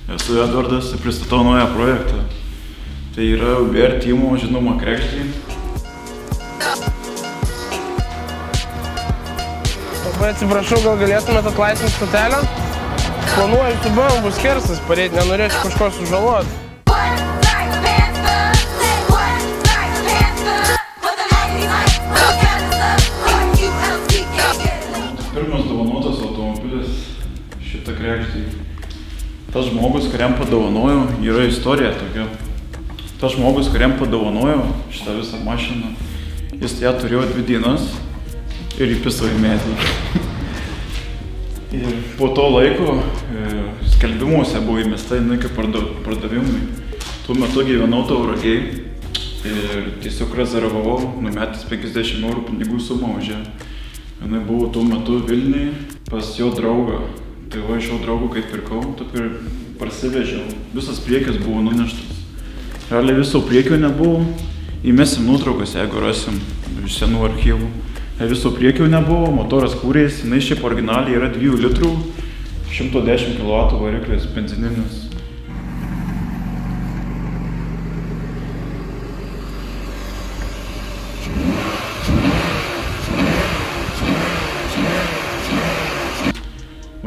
Esu Edvardas ir pristatau naują projektą. Tai yra UBR Timo žinoma kregždė. Labai atsiprašau, gal galėtumėte atlaisvinti stotelę? Planuoju su BMW skersas pareiti, nenorėčiau kažko sužaloti. Pirmas dovanotas automobilis šitą kregždį. Tas žmogus, kuriam padovanojau, yra istorija tokia. Tas žmogus, kuriam padovanojau šitą visą mašiną, jis ją turėjo 2 dienas ir įpiso į medį. Ir po to laiko skelbimuose buvo įmesta jinai kaip pardavimui. Tuo metu gyvenau Tauragėj ir tiesiog rezervavau, numetęs 50 eurų pinigų sumą už ją. Jinai buvo tuo metu Vilniuje pas jo draugą. Tai va iš jo draugų, kai pirkau, taip ir parsivežiau. Visas priekis buvo nuneštas. Realiai viso priekio nebuvo. Įmesim nuotraukas, jeigu rasim iš senų archyvų. Viso priekio nebuvo, motoras kūrės, jinai šiaip originaliai yra 2 litrų, 110 kW variklis, benzininis.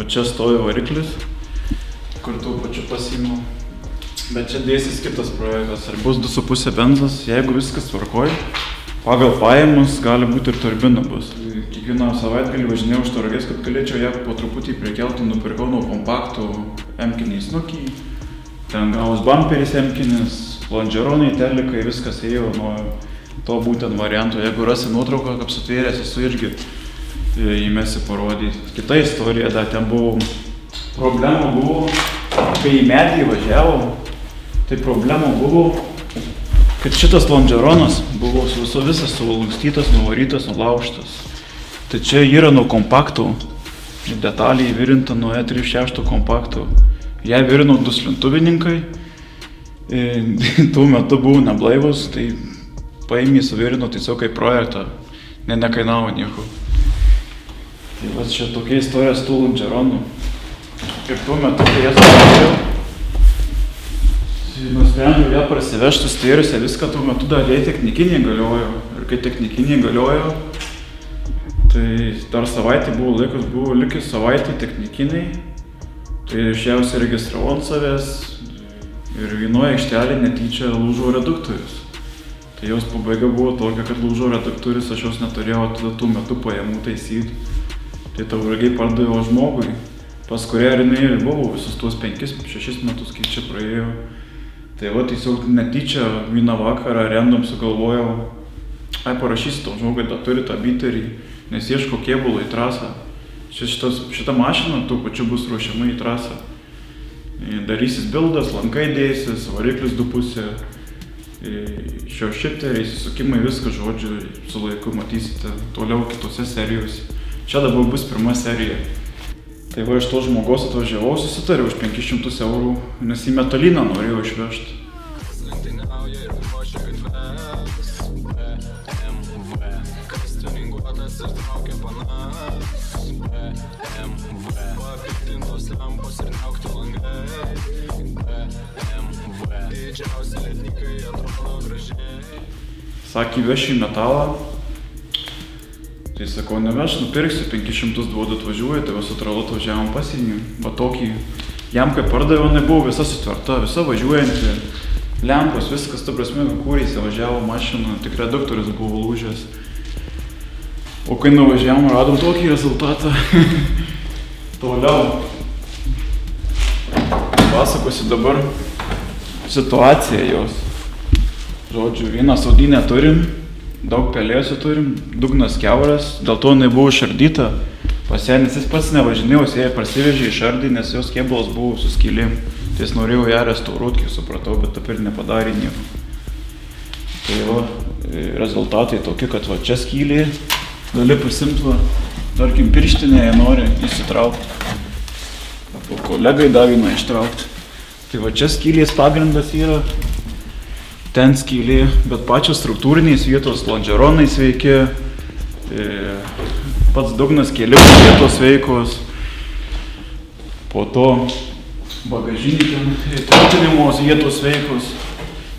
O čia stovi variklis, kur tuo pačiu pasiėmiau. Bet čia dėsis kitas projektas, ar bus 2,5 benzas, jeigu viskas tvarkoj. Pagal pajamas gali būti ir turbina bus. Kiekvieną savaitgalį važinėjau iš Tauragės, kad galėčiau ją po truputį prikelti, nupirkau nuo kompaktų M-kiniai snukiai. Ten gavus bamperis M-kinis, lonžeronai, telikai, viskas ėjo nuo to būtent varianto. Jeigu rasi nuotrauką, kaip sutvėręs, esu irgi įmesi parodyti. Kita istorija, dar ten buvo, problemų buvo, kai į medį važiavau, tai problemų buvo, kad šitas lonžeronas buvo visas sulankstytas, nuvarytas, nulaužtas. Tai čia yra nuo kompaktų, detaliai virinta nuo E36 kompaktų. Ją virino 2 slintuvininkai, tuo metu buvo neblaivus, tai paėmė suvirino tiesiog kaip projektą, nekainavo nieko. Tai va čia tokia istorija su tų lonžeronų. Ir tuo metu, kai jas pradėjau, nusprendžiau ją prasivežti, stvėrusią viską, tuo metu dar jai technikiniai galiojo. Ir kai technikiniai galiojo, tai dar savaitė buvo laikas, buvo likęs savaitė technikiniai. Tai aš ją užsiregistravau ant savęs ir vienoje aikštelėje netyčia lūžo reduktorius. Tai jos pabaiga buvo tokia, kad lūžo reduktorius, aš jos neturėjau tada tuo metu pajamų taisyti. Tai Tauragiai pardaviau žmogui, pas kurią jinai buvo visus tuos 5-6 metus, kai čia praėjo. Tai va, tiesiog netyčia vieną vakarą random sugalvojau, parašysiu tau žmogui, da turi tą biterį, nes ieško kėbulo į trasą. Šita mašina tuo pačiu bus ruošiama į trasą. Darysis bildas, lankai dėsis, variklis 2,5, šio šipteriai, įsisukimai, viską žodžiu, su laiku matysite toliau kitose serijose. Čia dabar bus pirma serija. Tai va, iš to žmogaus atvažiavau, susitariau už 500 eurų, nes į metaliną norėjau išvežti. Sakė, veši į metalą. Tai sakau, neveš, nupirksiu, 500 duodu atvažiuoju, tai va su tralu atvažiavom pasienį. Va tokį, jam kaip pardaviau, nebuvo visa sutverta, visa važiuojanti, lempos, viskas, ta prasme, kūrėsi, važiavo mašina, tik reduktorius buvo lūžęs. O kai nuvažiavom, radom tokį rezultatą. Toliau. Pasakosiu dabar situaciją jos. Žodžiu, vieną saudinę turim. Daug pelėsių turim, dugnas kiauras, dėl to jinai buvo išardyta. Pas ją, nes jis pats nevažinėjau, jie parsivežė išardį, nes jos kėbulas buvo su skylėm. Tai jis norėjau ją restauruoti, kiek supratau, bet taip ir nepadarė nieko. Tai va, rezultatai tokie, kad va čia skylė, gali pasimti va, tarkim, pirštinę, jie nori įsitraukti. O kolegai davina ištraukti. Tai va čia skylės pagrindas yra. Ten skylė, bet pačios struktūrinės vietos, lonžeronai sveiki, pats dugnas kėlimas vietos veikos. Po to bagažinį ten, tvirtinimo vietos veikos.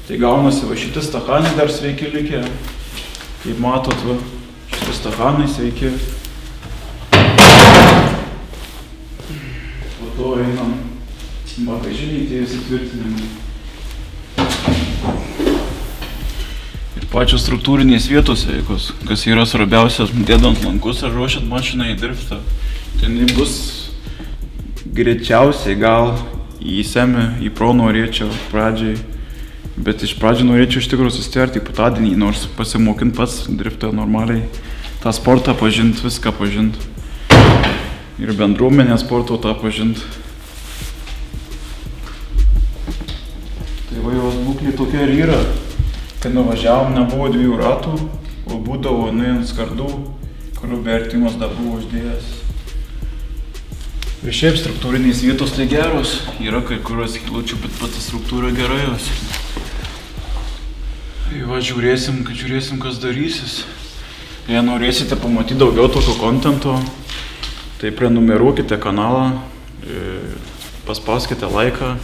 Tai gaunasi va šitie stakanai dar sveiki likę. Kaip matot, va, šitie stakanai sveiki. Po to einam bagažinį tie įsitvirtinimai. Ir pačios struktūrinės vietos veikos, kas yra svarbiausias, dėdant lankus ar ruošiant mašiną į dirbtą. Tai jinai bus greičiausiai gal į semį, į pro norėčiau pradžiai. Bet iš pradžių norėčiau iš tikrųjų susitverti į patadienį, nors pasimokint pats dirbti normaliai. tą sportą pažint, viską pažint. Ir bendruomenę sporto tą pažint. Tai va jos būklė tokia ir yra. Kai nuvažiavom, nebuvo 2 ratų, o būdavo ant skardų, kurių vertimas dar buvo uždėjęs. Ir šiaip struktūrinės vietos tai geros, yra kai kurios kilučių, bet pati struktūra gera jos. Tai va, žiūrėsim, kas darysis. Jei norėsite pamatyti daugiau tokio kontento, tai prenumeruokite kanalą, paspauskite laiką.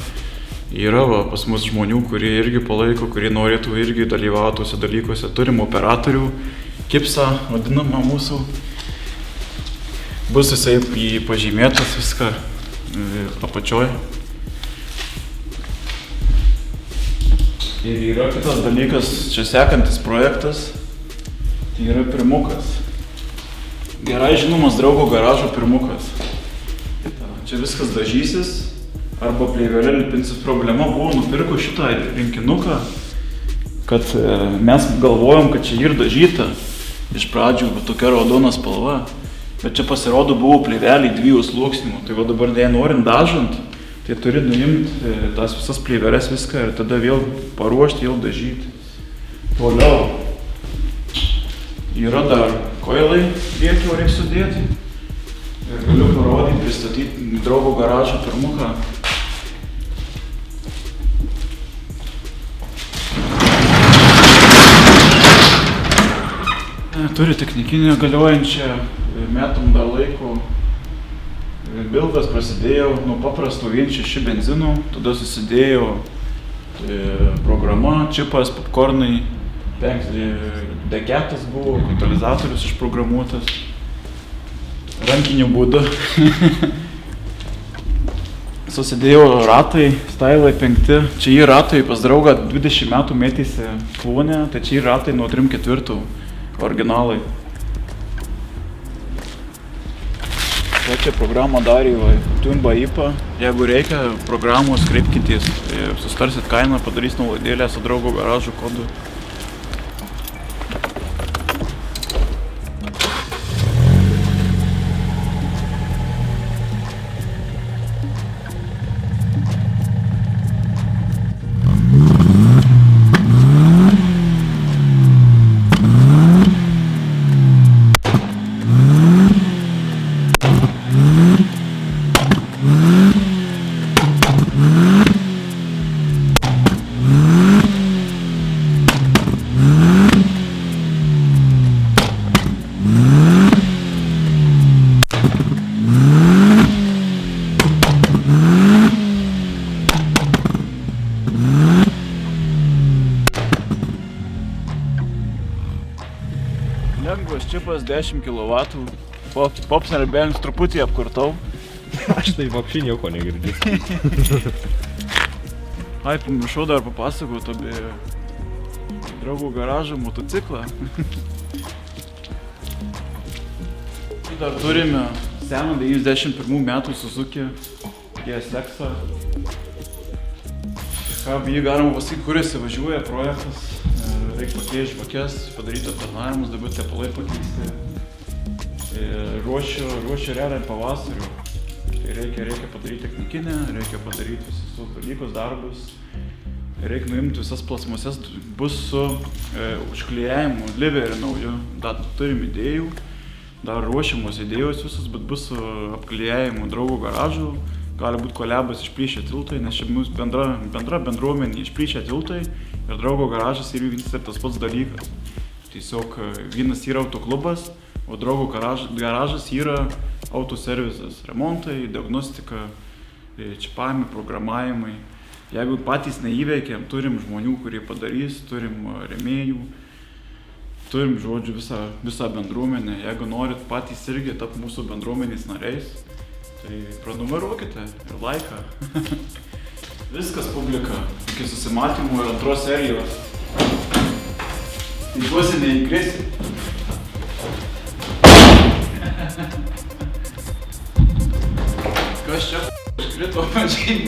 Yra va, pas mus žmonių, kurie irgi palaiko, kurie norėtų irgi dalyvauti tuose dalykuose. Turim operatorių, kipsą vadinamą mūsų. Bus jisai pažymėtas viską apačioj. Ir yra kitas dalykas, čia sekantis projektas, tai yra pirmukas. Gerai žinomas draugo garažo pirmukas. Čia viskas dažysis. Arba plėvelė lipinsis. Problema buvo, nupirko šitą rinkinuką, kad mes galvojom, kad čia ir dažyta iš pradžių, bet tokia raudona spalva. Bet čia pasirodo buvo plėvelė 2 sluoksnių. Tai va dabar dėja norint dažant, tai turi nuimti tas visas plėvelės viską ir tada vėl paruošti, vėl dažyti. Toliau yra dar koilai priekio reikia sudėti. Ir galiu parodyti, pristatyti draugo garažo pirmuką. Turi technikinę galiojančią, metam dar laiko. Bildas prasidėjo nuo paprasto 1.6 benzino, tada susidėjo programa, čipas, popkornai, D4 buvo, katalizatorius išprogramuotas. Rankiniu būdu. Susidėjo ratai, stailai 5. Čia į ratai pas draugą 20 metų mėtėsi klūnę, tai čia į ratai nuo 3/4 originalai. O čia programą darė Tumba IPA. Jeigu reikia programos, kreipkitės, sustarsit kainą, padarys nuolaidėlę su draugo garažo kodu. Lengvas čipas 10 kW, Popsner Banks truputį apkurtau. Aš tai vapšiai nieko negirdžiu. Ai, pamiršau dar papasakoti apie draugo garažo motociklą. Dar turime seną 91 metų Suzuki GSX-ą. Ką jį galima pasakyti, kur įsivažiuoja projektas. Reikia pakeisti žvakes, padaryti aptarnavimus, dabar tepalai pakeisti. Ruošia realiai pavasariu. Tai reikia padaryti technikinę, reikia padaryti visus dalykus, darbus. Reikia nuimti visas plasmasės, bus su užklijavimu, liverį nauju. Dar turim idėjų, dar ruošiamos idėjos visus, bet bus su apklijavimu draugo garažų. Gali būti kolebas išplyšę tiltai, nes čia mūsų bendra bendruomenė išplyšę tiltai ir draugo garažas ir vienas ir tas pats dalykas. Tiesiog vienas yra autoklubas, o draugo garažas yra autoservisas, remontai, diagnostika, čipavimai, programavimai. Jeigu patys neįveikėm, turim žmonių, kurie padarys, turim rėmėjų, turim, žodžiu, visą bendruomenę. Jeigu norit patys irgi tapti mūsų bendruomenės nariais, tai prenumeruokite ir laiką. Viskas, publika. Iki susimatymų ir antros serijos. Tikiuosi neįkrėsi. Kas čia iškrito, mačiai?